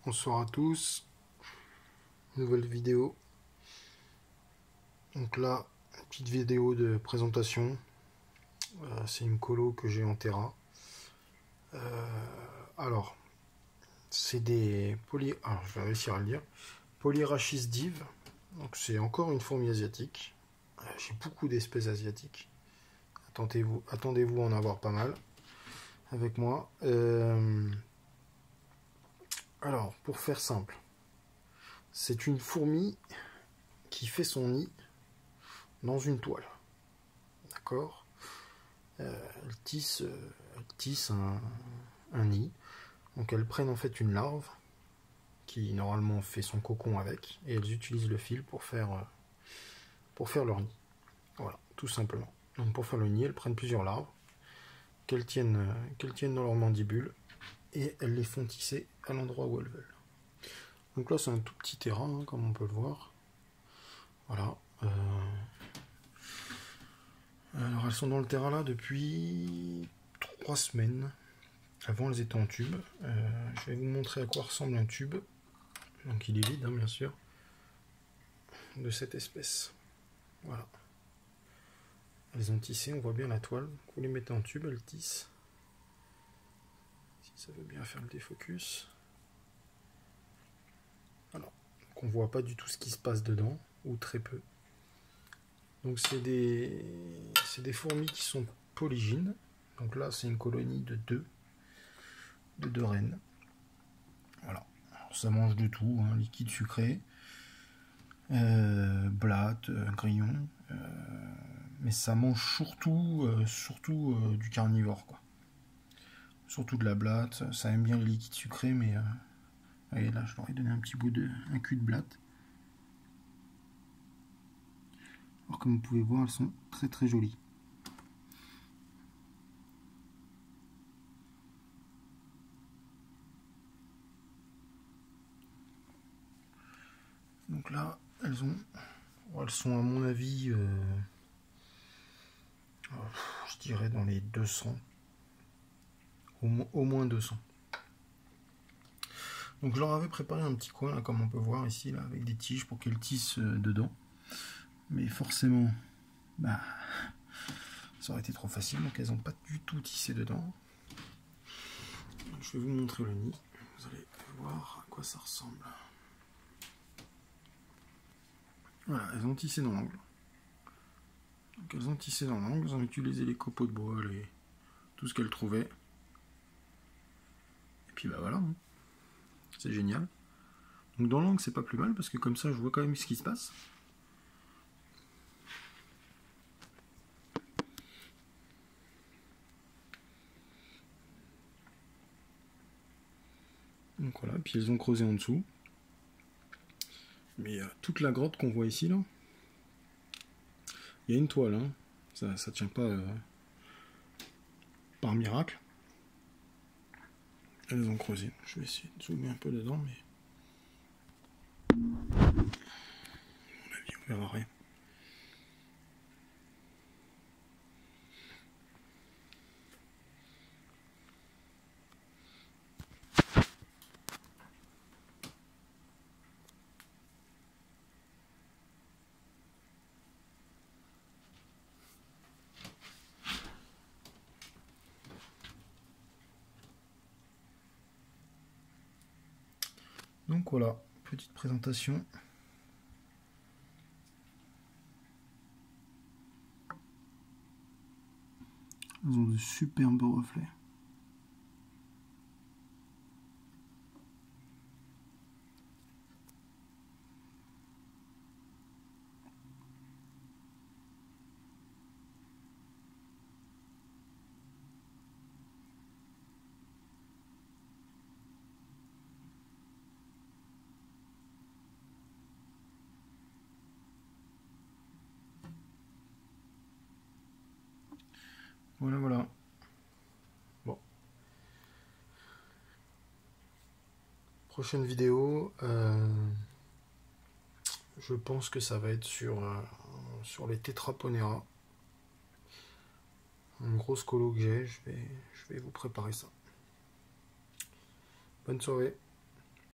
Bonsoir à tous, nouvelle vidéo. Donc là, petite vidéo de présentation. C'est une colo que j'ai en Terra. Alors, c'est des alors, je vais réussir à le dire. Polyrachis div. Donc c'est encore une fourmi asiatique. J'ai beaucoup d'espèces asiatiques. Attendez-vous à en avoir pas mal avec moi. Alors, pour faire simple, c'est une fourmi qui fait son nid dans une toile. D'accord. Elle tisse un nid. Donc elles prennent en fait une larve qui normalement fait son cocon avec, et elles utilisent le fil pour faire leur nid. Voilà, tout simplement. Donc pour faire le nid, elles prennent plusieurs larves qu'elles tiennent dans leur mandibule, et elles les font tisser à l'endroit où elles veulent. Donc là c'est un tout petit terrain, hein, comme on peut le voir. Voilà. Alors elles sont dans le terrain là depuis 3 semaines. Avant elles étaient en tube. Je vais vous montrer à quoi ressemble un tube. Donc il est vide, hein, bien sûr, de cette espèce. Voilà. Elles ont tissé, on voit bien la toile. Vous les mettez en tube, elles tissent. Si ça veut bien faire le défocus. Voilà. Donc on voit pas du tout ce qui se passe dedans, ou très peu. Donc c'est des fourmis qui sont polygynes. Donc là c'est une colonie de deux reines. Voilà. Alors, ça mange de tout, hein, liquide sucré, blattes, grillons, mais ça mange surtout du carnivore, quoi. Surtout de la blatte. Ça aime bien les liquides sucrés, mais voyez, là je leur ai donné un cul de blatte. Alors comme vous pouvez voir, elles sont très très jolies. Donc là, elles sont à mon avis, je dirais dans les 200, au moins 200. Donc je leur avais préparé un petit coin, là, comme on peut voir ici, là, avec des tiges pour qu'elles tissent dedans. Mais forcément, bah, ça aurait été trop facile, donc elles n'ont pas du tout tissé dedans. Donc, je vais vous montrer le nid, vous allez voir à quoi ça ressemble. Voilà, elles ont tissé dans l'angle. Donc elles ont tissé dans l'angle, elles ont utilisé les copeaux de bois, tout ce qu'elles trouvaient. Et puis bah voilà, hein. C'est génial. Donc dans l'angle c'est pas plus mal, parce que comme ça je vois quand même ce qui se passe. Donc voilà, puis elles ont creusé en dessous. Mais toute la grotte qu'on voit ici, là, il y a une toile, hein. Ça tient pas par miracle. Elles ont creusé. Je vais essayer de zoomer un peu dedans, mais à mon avis on verra rien. Donc voilà, petite présentation. Elles ont de superbes reflets. Voilà. Bon. Prochaine vidéo, je pense que ça va être sur les Tetraponera. Une grosse colo que j'ai, je vais vous préparer ça. Bonne soirée.